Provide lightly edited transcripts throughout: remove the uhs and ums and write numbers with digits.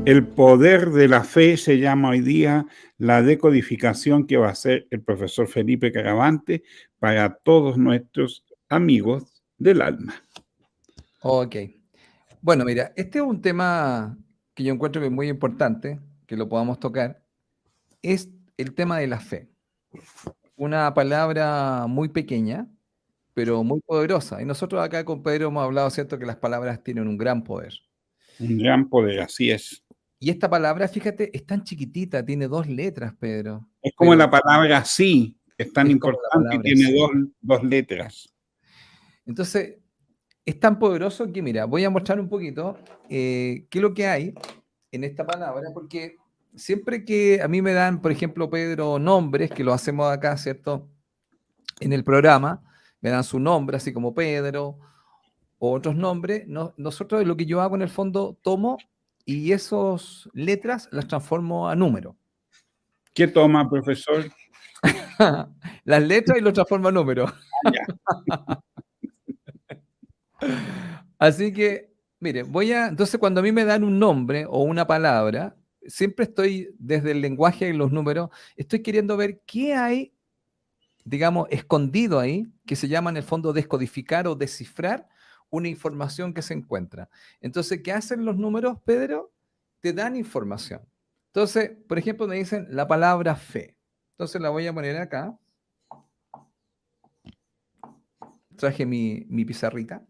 El poder de la fe se llama hoy día la decodificación que va a hacer el profesor Felipe Caravante para todos nuestros amigos del alma. Ok. Bueno, mira, este es un tema que yo encuentro que es muy importante, que lo podamos tocar, es el tema de la fe. Una palabra muy pequeña, pero muy poderosa. Y nosotros acá con Pedro hemos hablado, ¿cierto?, que las palabras tienen un gran poder. Un gran poder, así es. Y esta palabra, fíjate, es tan chiquitita, tiene 2 letras, Pedro, Es como pero la palabra sí, que es tan es como la importante y palabra tiene sí. dos letras. Entonces, es tan poderoso que, mira, voy a mostrar un poquito qué es lo que hay en esta palabra, porque siempre que a mí me dan, por ejemplo, Pedro, nombres, que lo hacemos acá, ¿cierto? En el programa, me dan su nombre, así como Pedro, o otros nombres, nosotros lo que yo hago en el fondo, tomo y esas letras las transformo a números. ¿Qué toma, profesor? Las letras y los transformo a números. Ya. Así que, mire, entonces cuando a mí me dan un nombre o una palabra, siempre estoy desde el lenguaje de los números, estoy queriendo ver qué hay, digamos, escondido ahí, que se llama en el fondo descodificar o descifrar una información que se encuentra. Entonces, ¿qué hacen los números, Pedro? Te dan información. Entonces, por ejemplo, me dicen la palabra fe. Entonces la voy a poner acá. Traje mi pizarrita.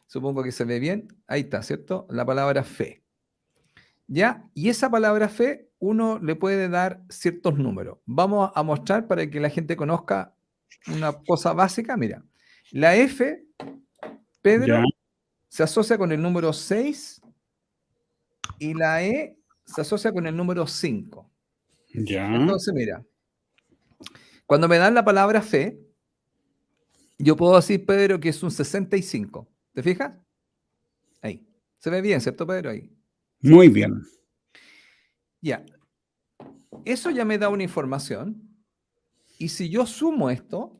Supongo que se ve bien. Ahí está, ¿cierto? La palabra fe. ¿Ya? Y esa palabra fe, uno le puede dar ciertos números. Vamos a mostrar para que la gente conozca una cosa básica. Mira, la F, Ya, Pedro, se asocia con el número 6 y la E se asocia con el número 5. ya. Entonces, mira, cuando me dan la palabra fe, yo puedo decir, Pedro, que es un 65. ¿Te fijas? Ahí. Se ve bien, ¿cierto, Pedro? Ahí. Muy bien. Ya. Eso ya me da una información. Y si yo sumo esto,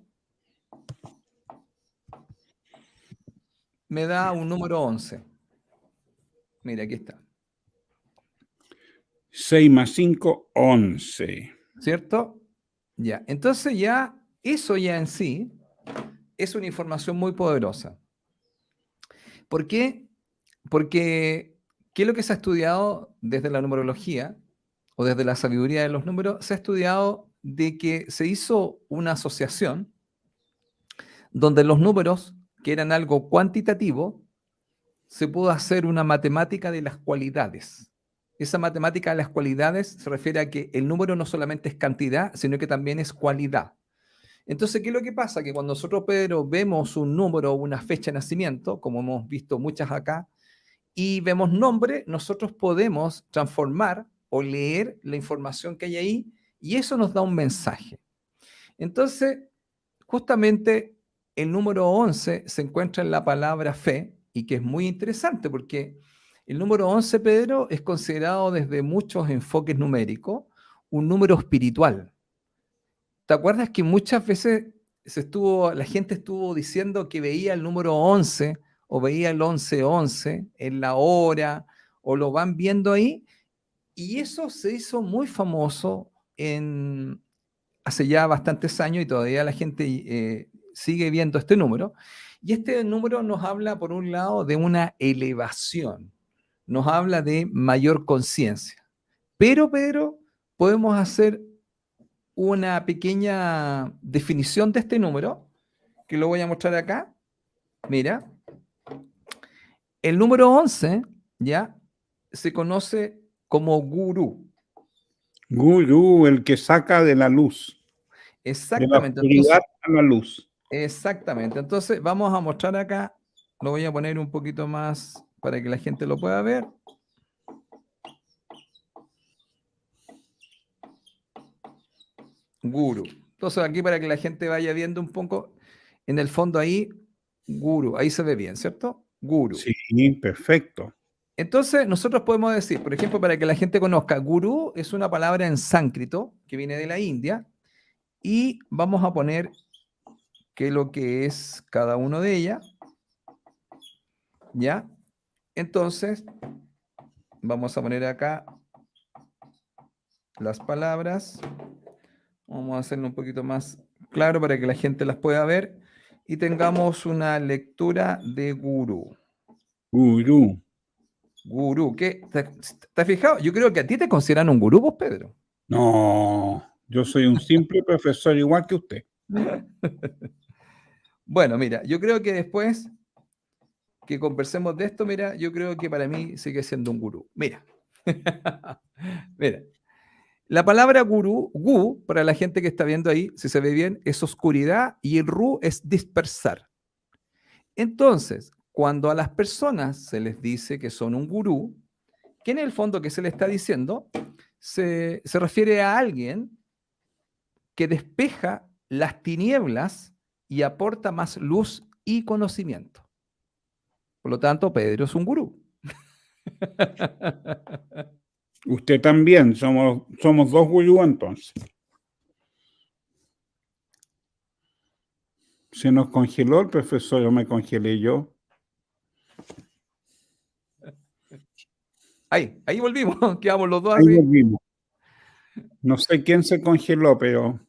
me da un número 11. Mira, aquí está. 6 más 5, 11. ¿Cierto? Ya. Entonces ya, eso ya en sí es una información muy poderosa. ¿Por qué? Porque, ¿qué es lo que se ha estudiado desde la numerología o desde la sabiduría de los números? Se ha estudiado de que se hizo una asociación donde los números, que eran algo cuantitativo, se pudo hacer una matemática de las cualidades. Esa matemática de las cualidades se refiere a que el número no solamente es cantidad, sino que también es cualidad. Entonces, ¿qué es lo que pasa? Que cuando nosotros, Pedro, vemos un número o una fecha de nacimiento, como hemos visto muchas acá, y vemos nombre, nosotros podemos transformar o leer la información que hay ahí y eso nos da un mensaje. Entonces, justamente el número 11 se encuentra en la palabra fe y que es muy interesante porque el número 11, Pedro, es considerado desde muchos enfoques numéricos un número espiritual. ¿Te acuerdas que muchas veces la gente estuvo diciendo que veía el número 11 o veía el 11-11 en la hora o lo van viendo ahí? Y eso se hizo muy famoso hace ya bastantes años y todavía la gente sigue viendo este número. Y este número nos habla, por un lado, de una elevación, nos habla de mayor conciencia. Pero, Pedro, podemos hacer una pequeña definición de este número, que lo voy a mostrar acá. Mira, el número 11 ya se conoce como gurú. Gurú, el que saca de la luz, de la Exactamente, oscuridad entonces, a la luz. exactamente. Entonces, vamos a mostrar acá, lo voy a poner un poquito más para que la gente lo pueda ver. Guru. Entonces, aquí para que la gente vaya viendo un poco, en el fondo ahí, guru, ahí se ve bien, ¿cierto? Guru. Sí, perfecto. Entonces, nosotros podemos decir, por ejemplo, para que la gente conozca, gurú es una palabra en sánscrito que viene de la India y vamos a poner qué es lo que es cada uno de ellas, ¿ya? Entonces, vamos a poner acá las palabras. Vamos a hacerlo un poquito más claro para que la gente las pueda ver y tengamos una lectura de gurú. Gurú. Gurú, ¿qué? ¿Te has fijado? Yo creo que a ti te consideran un gurú, vos, Pedro. No, yo soy un simple profesor igual que usted. Bueno, mira, yo creo que después que conversemos de esto, mira, yo creo que para mí sigue siendo un gurú. Mira, mira, la palabra gurú, gu, para la gente que está viendo ahí, si se ve bien, es oscuridad y el ru es dispersar. Entonces, cuando a las personas se les dice que son un gurú, que en el fondo que se le está diciendo, se refiere a alguien que despeja las tinieblas y aporta más luz y conocimiento. Por lo tanto, Pedro es un gurú. Usted también, somos dos gurús entonces. Se nos congeló el profesor o me congelé yo. Ahí volvimos, quedamos los dos Ahí así, volvimos. No sé quién se congeló, pero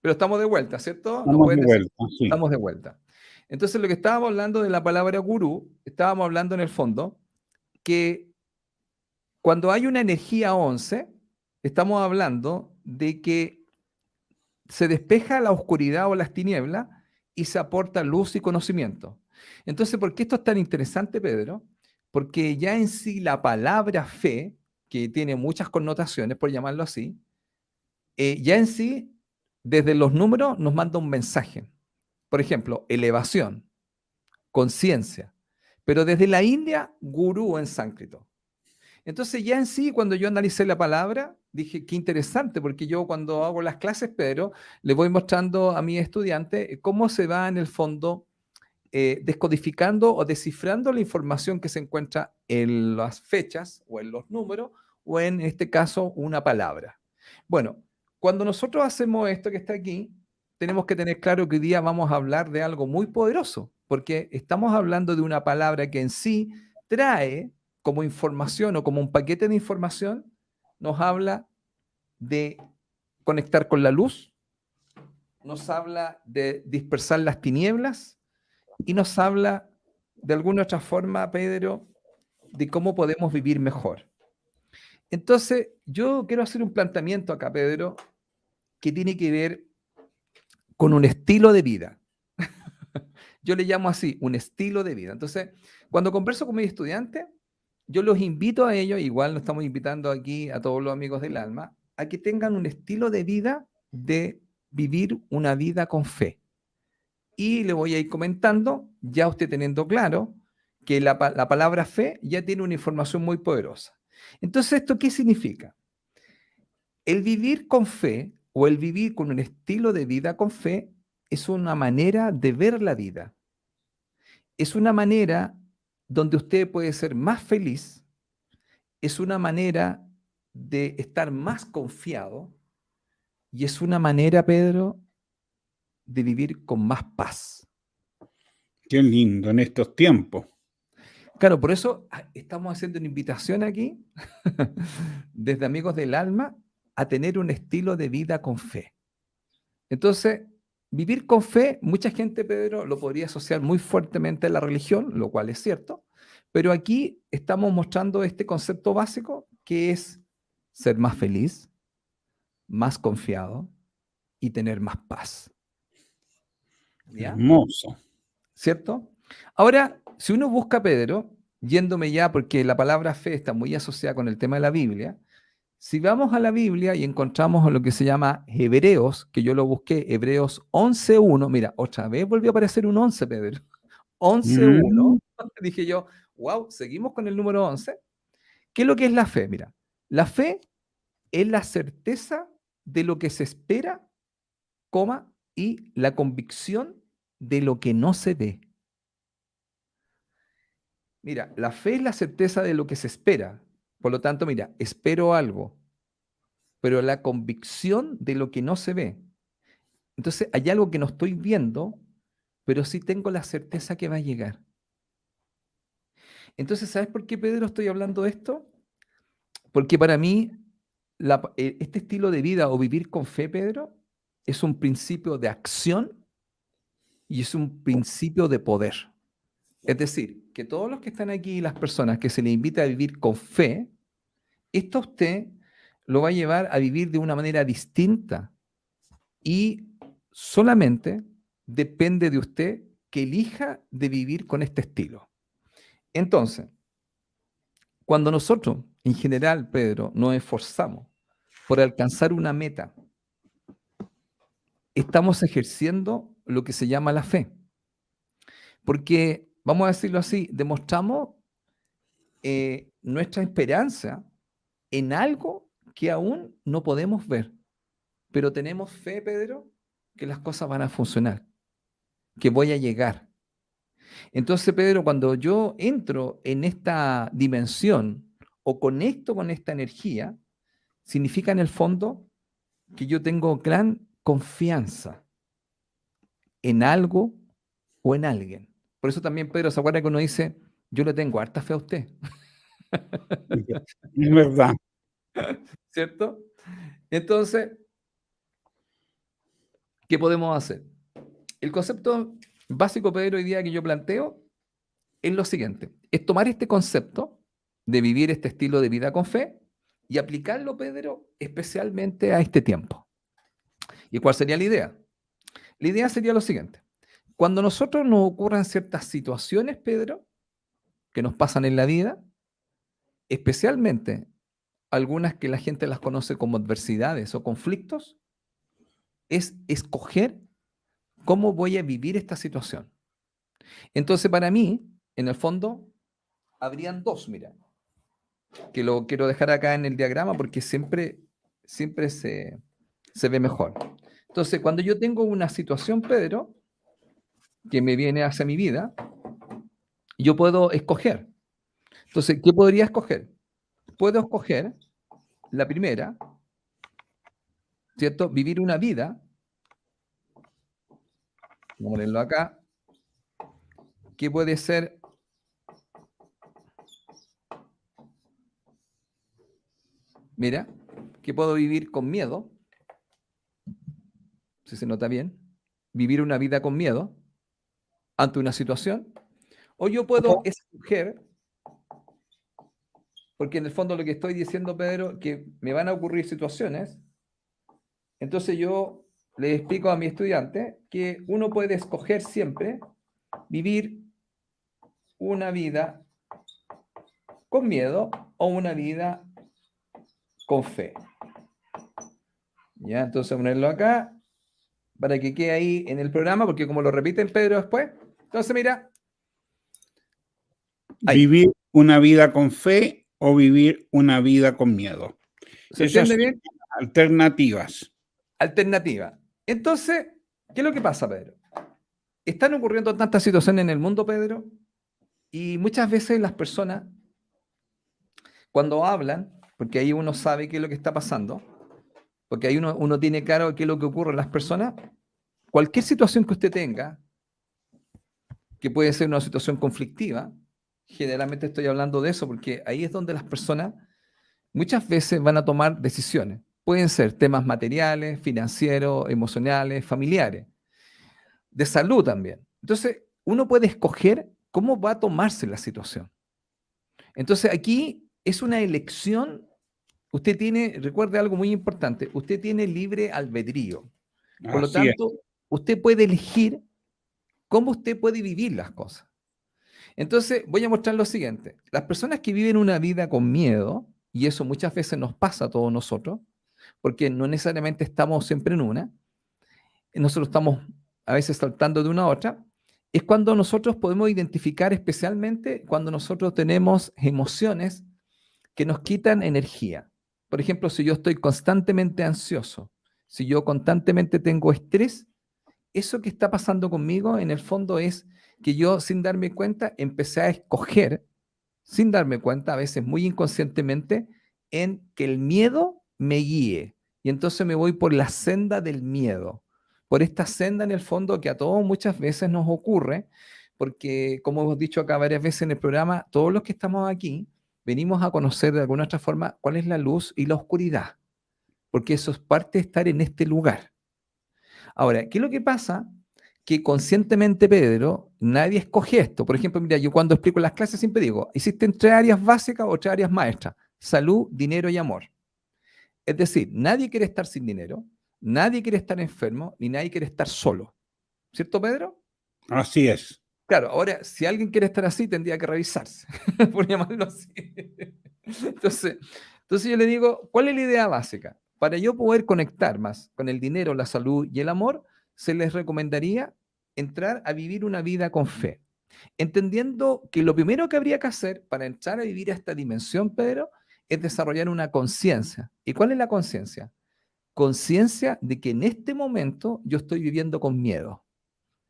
pero estamos de vuelta, ¿cierto? Nos estamos pueden de decir, vuelta, sí. estamos de vuelta. Entonces, lo que estábamos hablando de la palabra gurú, estábamos hablando en el fondo que cuando hay una energía 11, estamos hablando de que se despeja la oscuridad o las tinieblas y se aporta luz y conocimiento. Entonces, ¿por qué esto es tan interesante, Pedro? Porque ya en sí la palabra fe, que tiene muchas connotaciones, por llamarlo así, ya en sí, desde los números nos manda un mensaje. Por ejemplo, elevación, conciencia. Pero desde la India, gurú en sánscrito. Entonces ya en sí, cuando yo analicé la palabra, dije, qué interesante, porque yo cuando hago las clases, Pedro, le voy mostrando a mis estudiantes cómo se va en el fondo descodificando o descifrando la información que se encuentra en las fechas o en los números o en este caso una palabra. Bueno, cuando nosotros hacemos esto que está aquí, tenemos que tener claro que hoy día vamos a hablar de algo muy poderoso, porque estamos hablando de una palabra que en sí trae como información o como un paquete de información, nos habla de conectar con la luz, nos habla de dispersar las tinieblas y nos habla de alguna otra forma, Pedro, de cómo podemos vivir mejor. Entonces, yo quiero hacer un planteamiento acá, Pedro, que tiene que ver con un estilo de vida. Yo le llamo así, un estilo de vida. Entonces, cuando converso con mis estudiantes, yo los invito a ellos, igual nos estamos invitando aquí a todos los amigos del alma, a que tengan un estilo de vida de vivir una vida con fe. Y le voy a ir comentando, ya usted teniendo claro que la palabra fe ya tiene una información muy poderosa. Entonces, ¿esto qué significa? El vivir con fe o el vivir con un estilo de vida con fe es una manera de ver la vida. Es una manera donde usted puede ser más feliz, es una manera de estar más confiado y es una manera, Pedro, de vivir con más paz. Qué lindo en estos tiempos. Claro, por eso estamos haciendo una invitación aquí, desde Amigos del Alma, a tener un estilo de vida con fe. Entonces, vivir con fe, mucha gente, Pedro, lo podría asociar muy fuertemente a la religión, lo cual es cierto, pero aquí estamos mostrando este concepto básico que es ser más feliz, más confiado y tener más paz. ¿Ya? Hermoso. ¿Cierto? Ahora, si uno busca, Pedro, yéndome ya, porque la palabra fe está muy asociada con el tema de la Biblia, si vamos a la Biblia y encontramos lo que se llama Hebreos, que yo lo busqué, Hebreos 11.1, mira, otra vez volvió a aparecer un 11, Pedro. 11.1, Mm, dije yo, wow, seguimos con el número 11. ¿Qué es lo que es la fe? Mira, la fe es la certeza de lo que se espera, coma, y la convicción de lo que no se ve. Mira, la fe es la certeza de lo que se espera. Por lo tanto, mira, espero algo, pero la convicción de lo que no se ve. Entonces, hay algo que no estoy viendo, pero sí tengo la certeza que va a llegar. Entonces, ¿sabes por qué, Pedro, estoy hablando de esto? Porque para mí, este estilo de vida o vivir con fe, Pedro, es un principio de acción y es un principio de poder. Es decir, que todos los que están aquí, las personas que se les invita a vivir con fe, esto a usted lo va a llevar a vivir de una manera distinta y solamente depende de usted que elija de vivir con este estilo. Entonces, cuando nosotros, en general, Pedro, nos esforzamos por alcanzar una meta, estamos ejerciendo lo que se llama la fe. Porque, vamos a decirlo así, demostramos nuestra esperanza en algo que aún no podemos ver. Pero tenemos fe, Pedro, que las cosas van a funcionar, que voy a llegar. Entonces, Pedro, cuando yo entro en esta dimensión o conecto con esta energía, significa en el fondo que yo tengo gran confianza en algo o en alguien. Por eso también, Pedro, ¿se acuerda que uno dice, yo le tengo harta fe a usted? Es verdad. ¿Cierto? Entonces, ¿qué podemos hacer? El concepto básico, Pedro, hoy día que yo planteo es lo siguiente, es tomar este concepto de vivir este estilo de vida con fe y aplicarlo, Pedro, especialmente a este tiempo. ¿Y cuál sería la idea? La idea sería lo siguiente, cuando nosotros nos ocurran ciertas situaciones, Pedro, que nos pasan en la vida, especialmente algunas que la gente las conoce como adversidades o conflictos, es escoger cómo voy a vivir esta situación. Entonces, para mí, en el fondo, habrían dos, mira, que lo quiero dejar acá en el diagrama porque siempre se ve mejor. Entonces, cuando yo tengo una situación, Pedro, que me viene hacia mi vida, yo puedo escoger. Entonces, ¿qué podría escoger? Puedo escoger la primera, ¿cierto? Vivir una vida, vamos a ponerlo acá, que puede ser mira, que puedo vivir con miedo, si se nota bien, vivir una vida con miedo ante una situación, o yo puedo escoger, porque en el fondo lo que estoy diciendo, Pedro, que me van a ocurrir situaciones, entonces yo le explico a mi estudiante que uno puede escoger siempre vivir una vida con miedo o una vida con fe. Ya, entonces ponerlo acá para que quede ahí en el programa, porque como lo repiten Pedro después, entonces mira, ahí. Vivir una vida con fe o vivir una vida con miedo. ¿Se Esas entiende son bien? alternativas. Alternativa. Entonces, ¿qué es lo que pasa, Pedro? Están ocurriendo tantas situaciones en el mundo, Pedro, y muchas veces las personas, cuando hablan, porque ahí uno sabe qué es lo que está pasando, porque ahí uno tiene claro qué es lo que ocurre en las personas, cualquier situación que usted tenga, que puede ser una situación conflictiva, generalmente estoy hablando de eso, porque ahí es donde las personas muchas veces van a tomar decisiones. Pueden ser temas materiales, financieros, emocionales, familiares, de salud también. Entonces, uno puede escoger cómo va a tomarse la situación. Entonces, aquí es una elección. Usted tiene, recuerde algo muy importante, usted tiene libre albedrío. Por lo Así es. tanto, usted puede elegir cómo usted puede vivir las cosas. Entonces, voy a mostrar lo siguiente. Las personas que viven una vida con miedo, y eso muchas veces nos pasa a todos nosotros, porque no necesariamente estamos siempre en una, nosotros estamos a veces saltando de una a otra, es cuando nosotros podemos identificar especialmente cuando nosotros tenemos emociones que nos quitan energía. Por ejemplo, si yo estoy constantemente ansioso, si yo constantemente tengo estrés, eso que está pasando conmigo en el fondo es que yo sin darme cuenta empecé a escoger, sin darme cuenta, a veces muy inconscientemente, en que el miedo me guíe. Y entonces me voy por la senda del miedo, por esta senda en el fondo que a todos muchas veces nos ocurre, porque como hemos dicho acá varias veces en el programa, todos los que estamos aquí venimos a conocer de alguna otra forma cuál es la luz y la oscuridad, porque eso es parte de estar en este lugar. Ahora, ¿qué es lo que pasa? Que conscientemente, Pedro, nadie escoge esto. Por ejemplo, mira, yo cuando explico las clases siempre digo, existen 3 áreas básicas o 3 áreas maestras: salud, dinero y amor. Es decir, nadie quiere estar sin dinero, nadie quiere estar enfermo, ni nadie quiere estar solo. ¿Cierto, Pedro? Así es. Claro, ahora, si alguien quiere estar así, tendría que revisarse, por llamarlo así. Entonces, entonces yo le digo, ¿cuál es la idea básica? Para yo poder conectar más con el dinero, la salud y el amor, se les recomendaría entrar a vivir una vida con fe, entendiendo que lo primero que habría que hacer para entrar a vivir a esta dimensión, Pedro, es desarrollar una conciencia. ¿Y cuál es la conciencia? Conciencia de que en este momento yo estoy viviendo con miedo.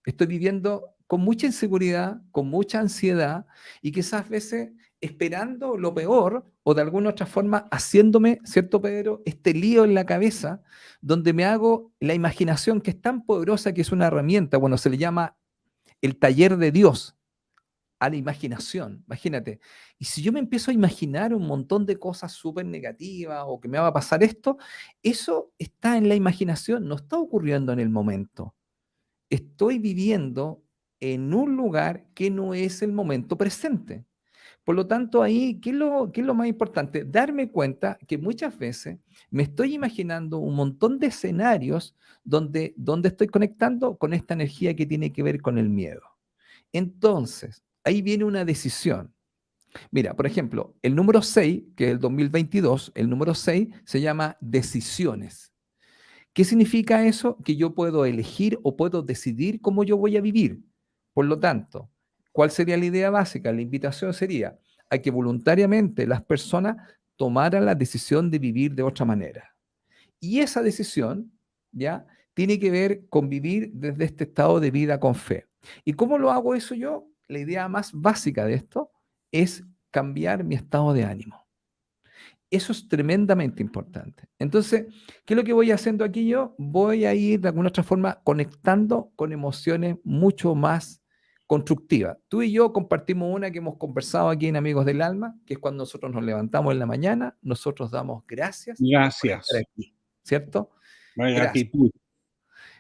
Estoy viviendo con mucha inseguridad, con mucha ansiedad y quizás veces esperando lo peor o de alguna otra forma haciéndome, ¿cierto, Pedro? Este lío en la cabeza donde me hago la imaginación, que es tan poderosa, que es una herramienta, bueno, se le llama el taller de Dios a la imaginación. Imagínate. Y si yo me empiezo a imaginar un montón de cosas súper negativas o que me va a pasar esto, eso está en la imaginación, no está ocurriendo en el momento. Estoy viviendo en un lugar que no es el momento presente. Por lo tanto, ahí, qué es lo más importante? Darme cuenta que muchas veces me estoy imaginando un montón de escenarios donde estoy conectando con esta energía que tiene que ver con el miedo. Entonces, ahí viene una decisión. Mira, por ejemplo, el número 6, que es el 2022, el número 6 se llama decisiones. ¿Qué significa eso? Que yo puedo elegir o puedo decidir cómo yo voy a vivir. Por lo tanto, ¿cuál sería la idea básica? La invitación sería a que voluntariamente las personas tomaran la decisión de vivir de otra manera. Y esa decisión, ¿ya? Tiene que ver con vivir desde este estado de vida con fe. ¿Y cómo lo hago eso yo? La idea más básica de esto es cambiar mi estado de ánimo. Eso es tremendamente importante. Entonces, ¿qué es lo que voy haciendo aquí yo? Voy a ir de alguna otra forma conectando con emociones mucho más constructivas. Tú y yo compartimos una que hemos conversado aquí en Amigos del Alma, que es cuando nosotros nos levantamos en la mañana, nosotros damos gracias por estar Gracias. aquí, ¿cierto? La Gracias. gratitud.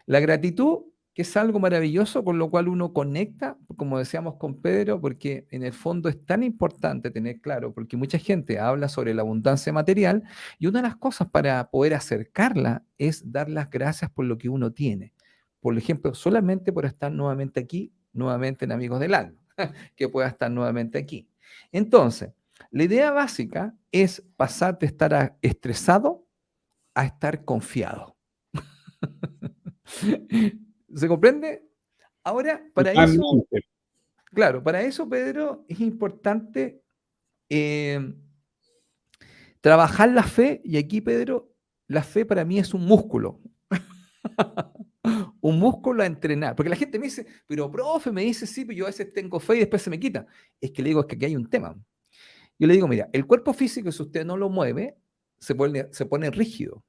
La gratitud, que es algo maravilloso con lo cual uno conecta, como decíamos con Pedro, porque en el fondo es tan importante tener claro, porque mucha gente habla sobre la abundancia material y una de las cosas para poder acercarla es dar las gracias por lo que uno tiene. Por ejemplo, solamente por estar nuevamente aquí, nuevamente en Amigos del Alma, que pueda estar nuevamente aquí. Entonces, la idea básica es pasar de estar estresado a estar confiado. ¿Se comprende? Ahora, para eso, Totalmente. claro, para eso, Pedro, es importante eh, trabajar la fe, y aquí, Pedro, la fe para mí es un músculo, un músculo a entrenar, porque la gente me dice, pero profe, me dice, sí, pero yo a veces tengo fe y después se me quita. Es que le digo, es que aquí hay un tema. Yo le digo, mira, el cuerpo físico, si usted no lo mueve, se pone rígido.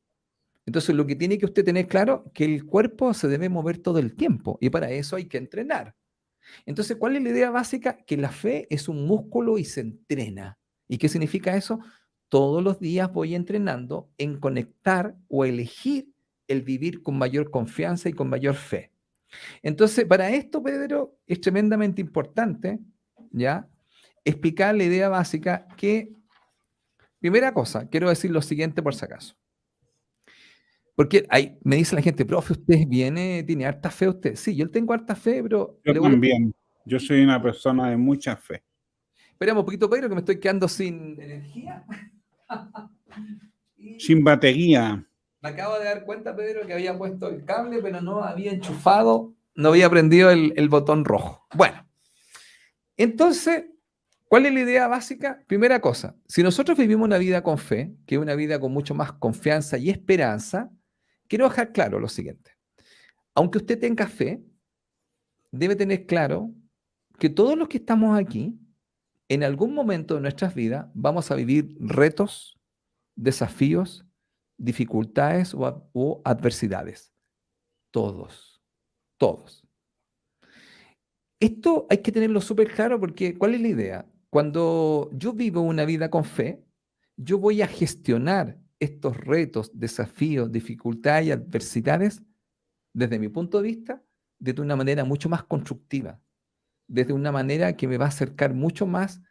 Entonces, lo que tiene que usted tener claro, que el cuerpo se debe mover todo el tiempo, y para eso hay que entrenar. Entonces, ¿cuál es la idea básica? Que la fe es un músculo y se entrena. ¿Y qué significa eso? Todos los días voy entrenando en conectar o elegir el vivir con mayor confianza y con mayor fe. Entonces, para esto, Pedro, es tremendamente importante, ¿ya? Explicar la idea básica que, primera cosa, quiero decir lo siguiente por si acaso. Porque me dice la gente, profe, usted viene, tiene harta fe usted. Sí, yo tengo harta fe, pero Yo le voy a... también. Yo soy una persona de mucha fe. Esperamos un poquito, Pedro, que me estoy quedando sin energía. Y Sin batería. me acabo de dar cuenta, Pedro, que había puesto el cable, pero no había enchufado, no había prendido el botón rojo. Bueno, entonces, ¿cuál es la idea básica? Primera cosa, si nosotros vivimos una vida con fe, que es una vida con mucho más confianza y esperanza, quiero dejar claro lo siguiente. Aunque usted tenga fe, debe tener claro que todos los que estamos aquí, en algún momento de nuestras vidas, vamos a vivir retos, desafíos, dificultades o adversidades. Todos, todos. Esto hay que tenerlo súper claro porque ¿cuál es la idea? cuando yo vivo una vida con fe, yo voy a gestionar estos retos, desafíos, dificultades y adversidades desde mi punto de vista, de una manera mucho más constructiva, desde una manera que me va a acercar mucho más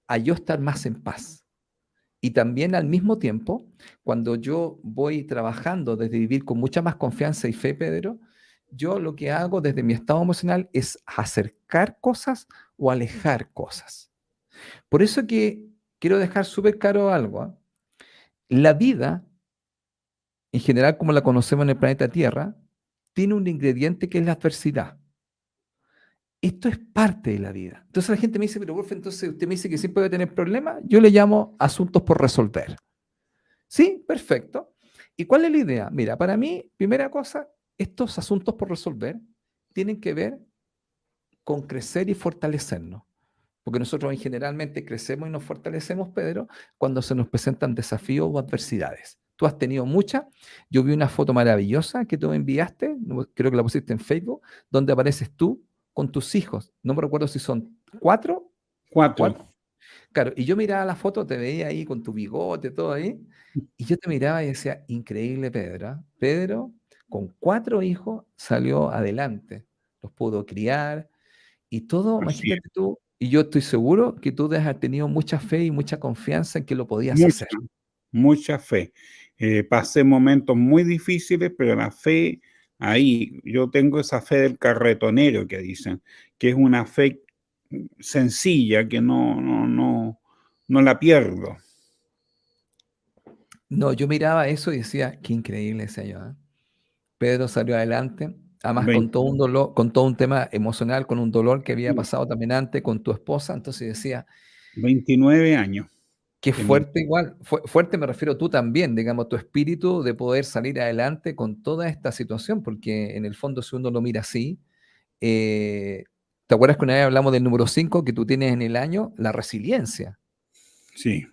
a yo estar más en paz. Y también al mismo tiempo, cuando yo voy trabajando desde vivir con mucha más confianza y fe, Pedro, yo lo que hago desde mi estado emocional es acercar cosas o alejar cosas. Por eso que quiero dejar súper claro algo, ¿ah? La vida, en general como la conocemos en el planeta Tierra, tiene un ingrediente que es la adversidad. Esto es parte de la vida. Entonces la gente me dice, pero Wolf, entonces usted me dice que siempre va a tener problemas. Yo le llamo asuntos por resolver. Sí, perfecto. ¿Y cuál es la idea? Mira, para mí, primera cosa, estos asuntos por resolver tienen que ver con crecer y fortalecernos. Porque nosotros generalmente crecemos y nos fortalecemos, Pedro, cuando se nos presentan desafíos o adversidades. Tú has tenido muchas. Yo vi una foto maravillosa que tú me enviaste, creo que la pusiste en Facebook, donde apareces tú con tus hijos. No me recuerdo si son cuatro. 4. Cuatro. Claro, y yo miraba la foto, te veía ahí con tu bigote, todo ahí, y yo te miraba y decía, increíble Pedro, ¿ah? Pedro, con 4 hijos, salió adelante, los pudo criar, y todo, Así es. imagínate tú, y yo estoy seguro que tú debes haber tenido mucha fe y mucha confianza en que lo podías Mucha, hacer. mucha fe. Pasé momentos muy difíciles, pero la fe ahí, yo tengo esa fe del carretonero que dicen, que es una fe sencilla que no la pierdo. No, yo miraba eso y decía, qué increíble ese año, ¿ah? Pedro salió adelante, además con todo 20 un dolor, con todo un tema emocional, con un dolor que había sí, pasado también antes con tu esposa, entonces decía, 29 años qué tenía. fuerte igual, fuerte me refiero tú también, digamos, tu espíritu de poder salir adelante con toda esta situación, porque en el fondo si uno lo mira así, eh, ¿te acuerdas que una vez hablamos del número 5 que tú tienes en el año? La resiliencia. Sí,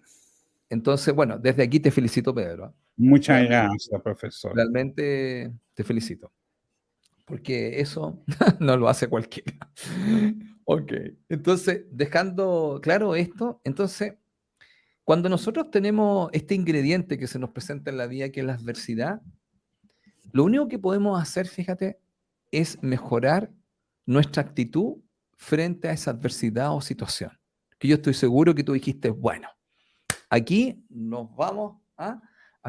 Entonces, bueno, desde aquí te felicito, Pedro, ¿ah? muchas Realmente, gracias, profesor. realmente te felicito, porque eso no lo hace cualquiera. Ok, entonces, dejando claro esto, entonces, cuando nosotros tenemos este ingrediente que se nos presenta en la vida, que es la adversidad, lo único que podemos hacer, fíjate, es mejorar nuestra actitud frente a esa adversidad o situación. Que yo estoy seguro que tú dijiste, bueno, aquí nos vamos a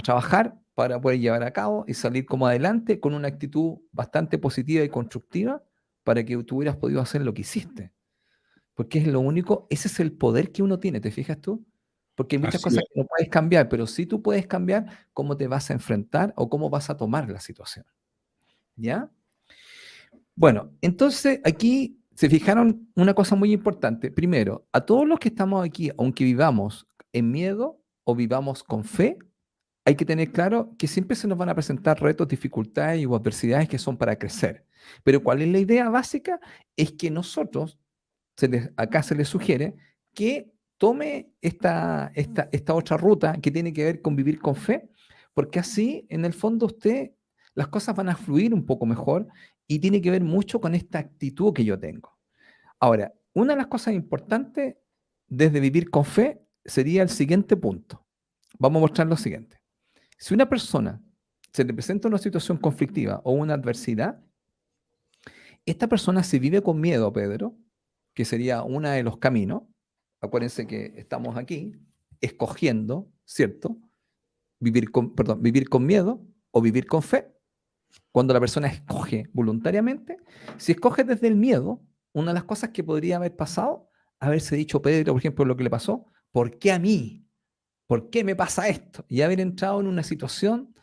trabajar para poder llevar a cabo y salir como adelante con una actitud bastante positiva y constructiva para que tú hubieras podido hacer lo que hiciste. Porque es lo único, ese es el poder que uno tiene, ¿te fijas tú? Porque hay muchas Así cosas es. que no puedes cambiar, pero sí tú puedes cambiar cómo te vas a enfrentar o cómo vas a tomar la situación. ¿Ya? Bueno, entonces aquí se fijaron una cosa muy importante. Primero, a todos los que estamos aquí, aunque vivamos en miedo o vivamos con fe, hay que tener claro que siempre se nos van a presentar retos, dificultades y adversidades que son para crecer. Pero ¿cuál es la idea básica? Es que nosotros, acá se les sugiere que tome esta otra ruta que tiene que ver con vivir con fe, porque así, en el fondo, las cosas van a fluir un poco mejor y tiene que ver mucho con esta actitud que yo tengo. Ahora, una de las cosas importantes desde vivir con fe sería el siguiente punto. Vamos a mostrar lo siguiente. Si una persona se le presenta una situación conflictiva o una adversidad, esta persona si vive con miedo, Pedro, que sería uno de los caminos, acuérdense que estamos aquí escogiendo, ¿cierto? Vivir con miedo o vivir con fe. Cuando la persona escoge voluntariamente, si escoge desde el miedo, una de las cosas que podría haber pasado, haberse dicho Pedro, por ejemplo, lo que le pasó, ¿por qué a mí? ¿Por qué me pasa esto? Y haber entrado en una situación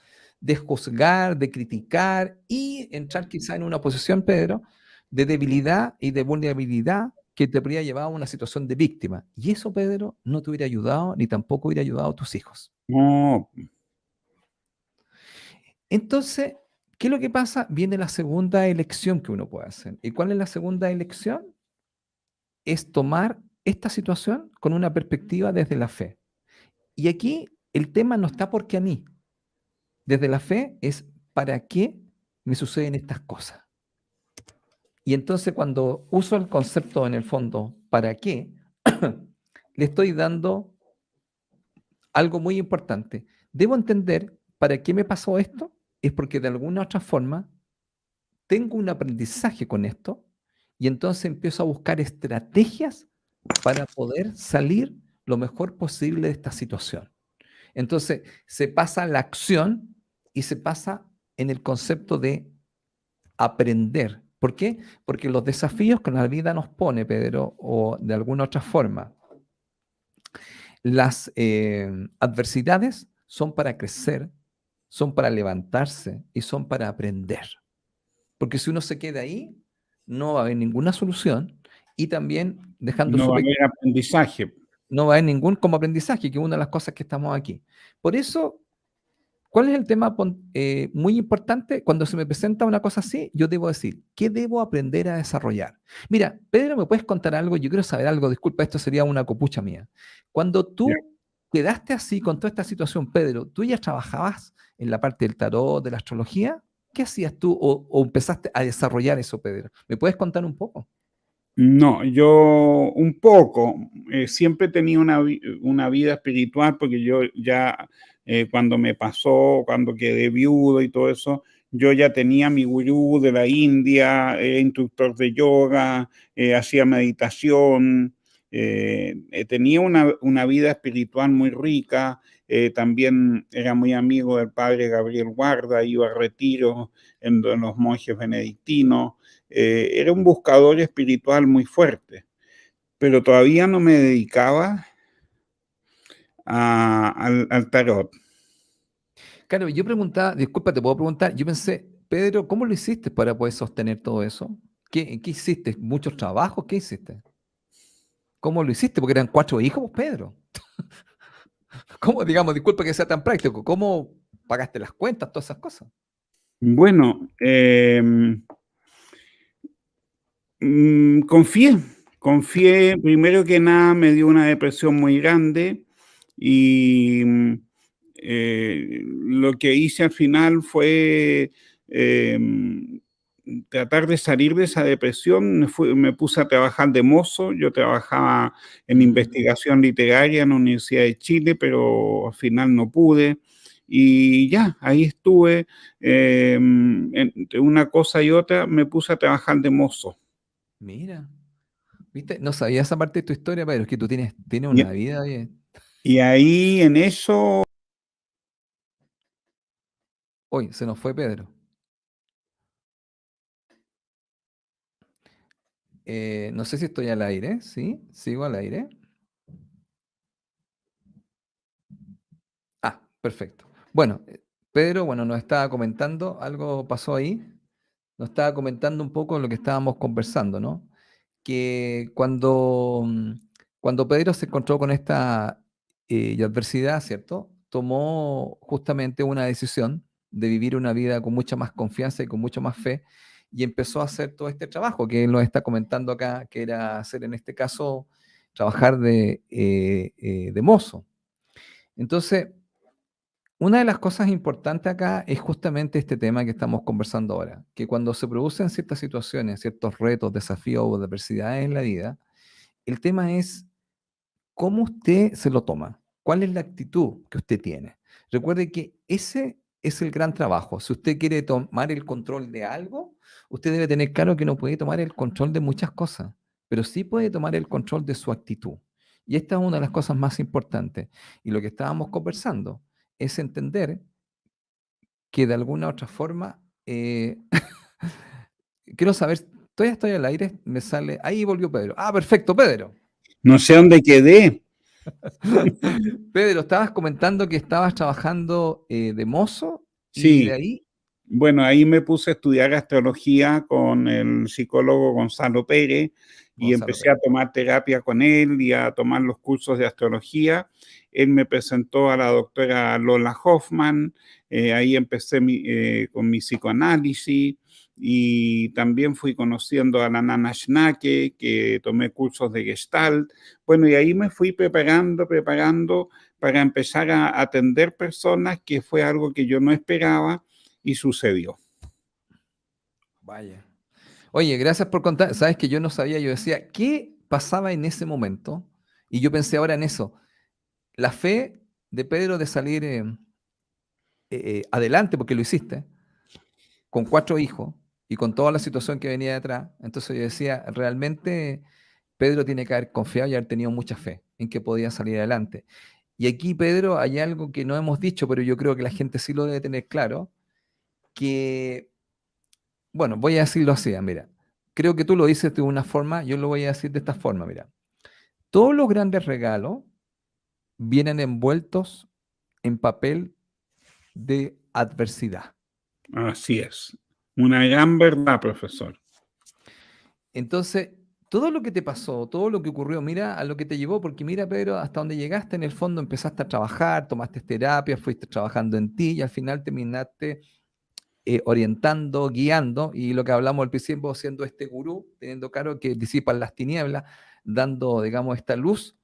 de juzgar, de criticar y entrar quizá en una posición, Pedro, de debilidad y de vulnerabilidad que te habría llevado a una situación de víctima. Y eso, Pedro, no te hubiera ayudado ni tampoco hubiera ayudado a tus hijos. No, Entonces, ¿qué es lo que pasa? Viene la segunda elección que uno puede hacer. ¿Y cuál es la segunda elección? Es tomar esta situación con una perspectiva desde la fe. Y aquí el tema no está porque a mí. Desde la fe es ¿para qué me suceden estas cosas? Y entonces cuando uso el concepto en el fondo ¿para qué? le estoy dando algo muy importante. Debo entender para qué me pasó esto. Es porque de alguna otra forma tengo un aprendizaje con esto y entonces empiezo a buscar estrategias para poder salir lo mejor posible de esta situación. Entonces, se pasa a la acción y se pasa en el concepto de aprender. ¿Por qué? Porque los desafíos que la vida nos pone, Pedro, o de alguna otra forma, las adversidades son para crecer, son para levantarse y son para aprender. Porque si uno se queda ahí, no va a haber ninguna solución y también dejando No va a súper haber aprendizaje. no va a haber ningún como aprendizaje, que es una de las cosas que estamos aquí. Por eso, ¿cuál es el tema muy importante? Cuando se me presenta una cosa así, yo debo decir, ¿qué debo aprender a desarrollar? Mira, Pedro, ¿me puedes contar algo? Yo quiero saber algo, disculpa, esto sería una copucha mía. Cuando Ya. tú quedaste así con toda esta situación, Pedro, ¿tú ya trabajabas en la parte del tarot, de la astrología? ¿Qué hacías tú o empezaste a desarrollar eso, Pedro? ¿Me puedes contar un poco? No, yo un poco, siempre tenía una vida espiritual porque yo ya cuando me pasó, cuando quedé viudo y todo eso, yo ya tenía mi gurú de la India, era instructor de yoga, hacía meditación, tenía una vida espiritual muy rica, también era muy amigo del padre Gabriel Guarda, iba a retiros en los monjes benedictinos. Era un buscador espiritual muy fuerte, pero todavía no me dedicaba al tarot. Claro, yo preguntaba, disculpa, te puedo preguntar, yo pensé, Pedro, ¿cómo lo hiciste para poder sostener todo eso? ¿Qué hiciste? ¿Muchos trabajos? ¿Qué hiciste? ¿Cómo lo hiciste? Porque eran 4 hijos, pues, Pedro. ¿Cómo, digamos, disculpa que sea tan práctico, cómo pagaste las cuentas, todas esas cosas? Bueno, confié, primero que nada me dio una depresión muy grande y lo que hice al final fue em, tratar de salir de esa depresión. Me puse a trabajar de mozo, yo trabajaba en Mm, investigación literaria en la Universidad de Chile, pero al final no pude. Y ya, ahí estuve, entre una cosa y otra, me puse a trabajar de mozo. mira, ¿viste? No sabía esa parte de tu historia, Pedro, es que tú tienes Y, una vida bien. y ahí en eso, Hoy se nos fue Pedro. No sé si estoy al aire, ¿sí? ¿Sigo al aire? Ah, perfecto. Bueno, Pedro, bueno, nos estaba comentando, algo pasó ahí, nos estaba comentando un poco lo que estábamos conversando, ¿no? Que cuando Pedro se encontró con esta adversidad, ¿cierto? Tomó justamente una decisión de vivir una vida con mucha más confianza y con mucha más fe y empezó a hacer todo este trabajo que él nos está comentando acá, que era hacer en este caso, trabajar de mozo. Entonces, una de las cosas importantes acá es justamente este tema que estamos conversando ahora, que cuando se producen ciertas situaciones, ciertos retos, desafíos o adversidades en la vida, el tema es cómo usted se lo toma, cuál es la actitud que usted tiene. Recuerde que ese es el gran trabajo. Si usted quiere tomar el control de algo, usted debe tener claro que no puede tomar el control de muchas cosas, pero sí puede tomar el control de su actitud. Y esta es una de las cosas más importantes. Y lo que estábamos conversando es entender que de alguna otra forma, quiero saber, todavía estoy al aire, me sale, ahí volvió Pedro. Ah, perfecto, Pedro. no sé dónde quedé. Pedro, estabas comentando que estabas trabajando de mozo y de Sí, ahí, bueno, ahí me puse a estudiar astrología con el psicólogo Gonzalo Pérez y Gonzalo empecé a Pérez. tomar terapia con él y a tomar los cursos de astrología. Él me presentó a la doctora Lola Hoffman, ahí empecé con mi psicoanálisis y también fui conociendo a la Nana Schnake, que tomé cursos de Gestalt. Bueno, y ahí me fui preparando para empezar a atender personas, que fue algo que yo no esperaba y sucedió. Vaya. Oye, gracias por contar. Sabes que yo no sabía, yo decía, ¿qué pasaba en ese momento? Y yo pensé ahora en eso. La fe de Pedro de salir adelante, porque lo hiciste, con 4 hijos y con toda la situación que venía detrás. Entonces yo decía, realmente Pedro tiene que haber confiado y haber tenido mucha fe en que podía salir adelante. Y aquí, Pedro, hay algo que no hemos dicho, pero yo creo que la gente sí lo debe tener claro, que, bueno, voy a decirlo así, mira, creo que tú lo dices de una forma, yo lo voy a decir de esta forma, mira. Todos los grandes regalos vienen envueltos en papel de adversidad. Así es. Una gran verdad, profesor. Entonces, todo lo que te pasó, todo lo que ocurrió, mira a lo que te llevó, porque mira, Pedro, hasta donde llegaste, en el fondo empezaste a trabajar, tomaste terapia, fuiste trabajando en ti y al final terminaste orientando, guiando, y lo que hablamos al principio, siendo este gurú, teniendo claro que disipan las tinieblas, dando, digamos, esta luz.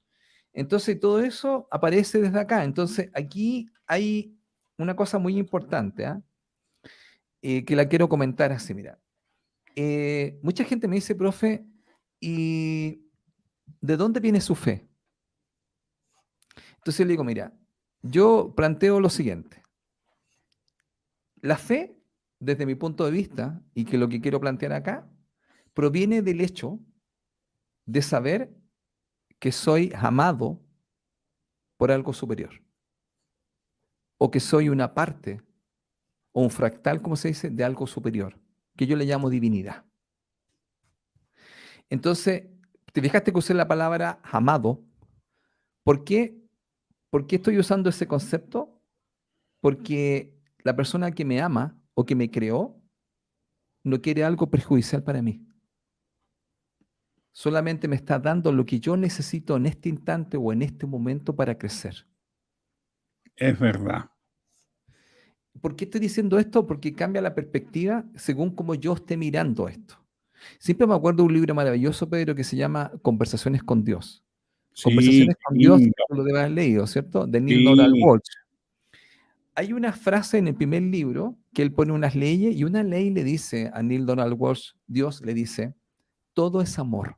Entonces, todo eso aparece desde acá. Entonces, aquí hay una cosa muy importante, ¿ah? Que la quiero comentar así, mira. Mucha gente me dice, profe, ¿y de dónde viene su fe? Entonces le digo, mira, yo planteo lo siguiente. La fe, desde mi punto de vista, y que lo que quiero plantear acá, proviene del hecho de saber que soy amado por algo superior, o que soy una parte, o un fractal, como se dice, de algo superior, que yo le llamo divinidad. Entonces, te fijaste que usé la palabra amado. ¿Por qué? ¿Por qué estoy usando ese concepto? Porque la persona que me ama o que me creó no quiere algo perjudicial para mí. Solamente me está dando lo que yo necesito en este instante o en este momento para crecer. Es verdad. ¿Por qué estoy diciendo esto? Porque cambia la perspectiva según como yo esté mirando esto. Siempre me acuerdo de un libro maravilloso, Pedro, que se llama Conversaciones con Dios. Sí, Conversaciones qué con Dios, lindo. tú lo debes haber leído, ¿cierto? De Neil Donald Sí, Walsh. Hay una frase en el primer libro que él pone unas leyes y una ley le dice a Neil Donald Walsh, Dios le dice, todo es amor.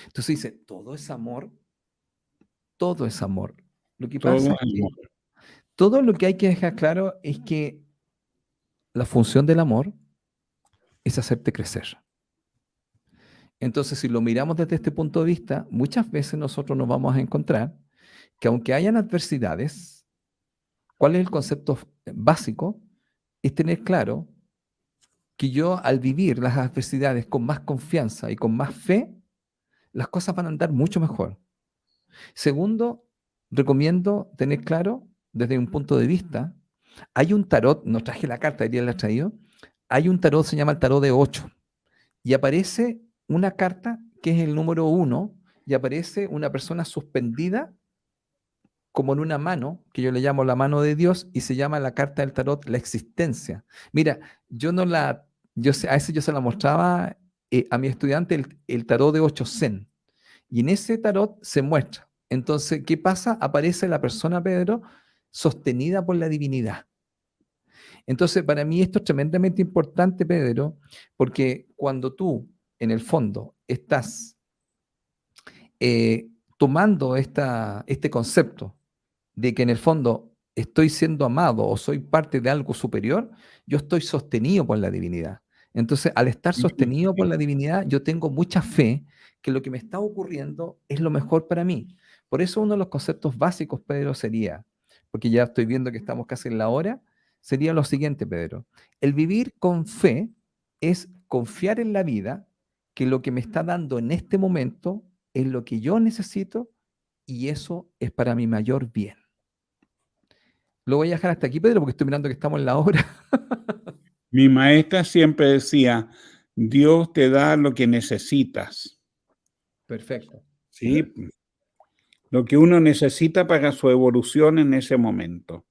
Entonces dice, todo es amor, todo es amor. Lo que todo pasa es que amor. todo lo que hay que dejar claro es que la función del amor es hacerte crecer. Entonces, si lo miramos desde este punto de vista, muchas veces nosotros nos vamos a encontrar que aunque hayan adversidades, ¿cuál es el concepto básico? Es tener claro que yo al vivir las adversidades con más confianza y con más fe, las cosas van a andar mucho mejor. Segundo, recomiendo tener claro desde un punto de vista, hay un tarot, no traje la carta, diría la he traído, hay un tarot, se llama el tarot de 8, y aparece una carta que es el número 1, y aparece una persona suspendida como en una mano, que yo le llamo la mano de Dios, y se llama la carta del tarot la existencia. Mira, yo no la, a ese yo se la mostraba a mi estudiante el tarot de 8 Zen, y en ese tarot se muestra. Entonces, ¿qué pasa? Aparece la persona, Pedro, sostenida por la divinidad. Entonces, para mí esto es tremendamente importante, Pedro, porque cuando tú, en el fondo, estás tomando este concepto de que en el fondo estoy siendo amado o soy parte de algo superior, yo estoy sostenido por la divinidad. Entonces, al estar sostenido por la divinidad, yo tengo mucha fe que lo que me está ocurriendo es lo mejor para mí. Por eso uno de los conceptos básicos, Pedro, sería, porque ya estoy viendo que estamos casi en la hora, sería lo siguiente, Pedro. El vivir con fe es confiar en la vida, que lo que me está dando en este momento es lo que yo necesito y eso es para mi mayor bien. Lo voy a dejar hasta aquí, Pedro, porque estoy mirando que estamos en la hora. Mi maestra siempre decía, Dios te da lo que necesitas, Perfecto. ¿sí? Lo que uno necesita para su evolución en ese momento.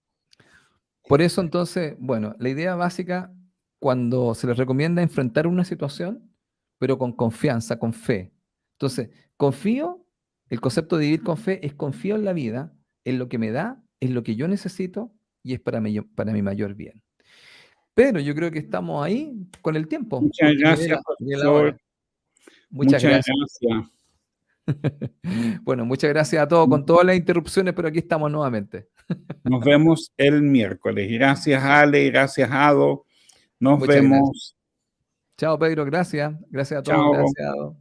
Por eso entonces, bueno, la idea básica, cuando se les recomienda enfrentar una situación, pero con confianza, con fe. Entonces, confío, el concepto de vivir con fe es confío en la vida, en lo que me da, en lo que yo necesito y es para mi mayor bien. Pero yo creo que estamos ahí con el tiempo, Muchas porque gracias, miré la hora. profesor. Muchas Muchas gracias. gracias. Bueno, muchas gracias a todos con todas las interrupciones, pero aquí estamos nuevamente. Nos vemos el miércoles. Gracias, Ale, gracias, Ado. Nos Muchas gracias. vemos. Chao, Pedro, gracias. Gracias a todos, Chao. gracias.